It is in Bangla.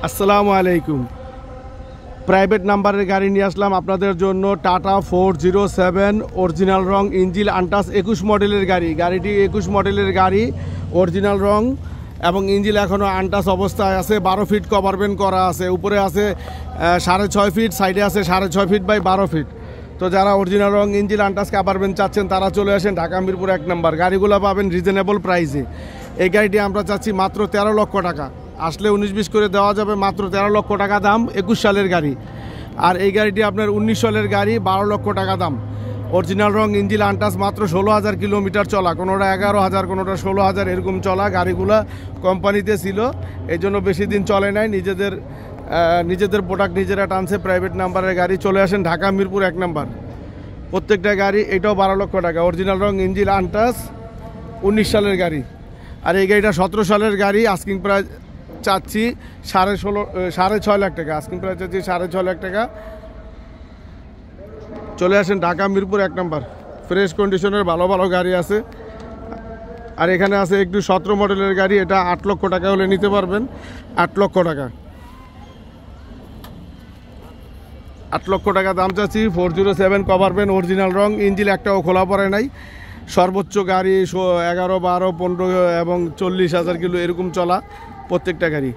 আসসালামু আলাইকুম। প্রাইভেট নাম্বারের গাড়ি নিয়ে আসলাম আপনাদের জন্য। টাটা 407 অরিজিনাল রং, ইঞ্জিন আনটাচ, 21 মডেলের গাড়ি। গাড়িটি 21 মডেলের গাড়ি, অরিজিনাল রং এবং ইঞ্জিন এখনও আনটাচ অবস্থায় আছে। 12 ফিট কভারবেন্ড করা আছে, উপরে আছে 6.5 ফিট, সাইডে আছে 6.5 ফিট বাই 12 ফিট। তো যারা অরিজিনাল রং, ইঞ্জিন আনটাচ, কভারবেন্ড চাচ্ছেন তারা চলে আসেন ঢাকা মিরপুর 1 নম্বর। গাড়িগুলো পাবেন রিজনেবল প্রাইসে। এই গাড়িটি আমরা চাচ্ছি মাত্র 13 লক্ষ টাকা। আসলে 19-20 করে দেওয়া যাবে, মাত্র 13 লক্ষ টাকা দাম। 21 সালের গাড়ি। আর এই গাড়িটি আপনার 19 সালের গাড়ি, 12 লক্ষ টাকা দাম। অরিজিনাল রং, ইঞ্জিন আনটাচ, মাত্র 16,000 কিলোমিটার চলা। কোনোটা 11,000, কোনোটা 16,000 এরকম চলা। গাড়িগুলো কোম্পানিতে ছিল, এই জন্য বেশি দিন চলে নাই। নিজেদের প্রোডাক্ট নিজেরা টানছে। প্রাইভেট নাম্বারের গাড়ি। চলে আসেন ঢাকা মিরপুর 1 নম্বর। প্রত্যেকটা গাড়ি, এটাও 12 লক্ষ টাকা। অরিজিনাল রং, ইঞ্জিন আনটাচ, 19 সালের গাড়ি। আর এই গাড়িটা 17 সালের গাড়ি। আস্কিং প্রাইস চাচ্ছি 6.5 লাখ টাকা। আস্কিং প্রাইস চাচ্ছি 6.5 লাখ টাকা। চলে আসেন ঢাকা মিরপুর 1 নম্বর। ফ্রেশ কন্ডিশনের ভালো ভালো গাড়ি আছে। আর এখানে আছে একটু 17 মডেলের গাড়ি, এটা 8 লক্ষ টাকা হলে নিতে পারবেন। 8 লক্ষ টাকা, 8 লক্ষ টাকা দাম চাচ্ছি। 407 কভারবেন্ড, অরিজিনাল রং, ইঞ্জিন একটাও খোলা পড়ে নাই। সর্বোচ্চ গাড়ি 11, 12, 15 এবং 40,000 কিলো এরকম চলা প্রত্যেকটা গাড়ি।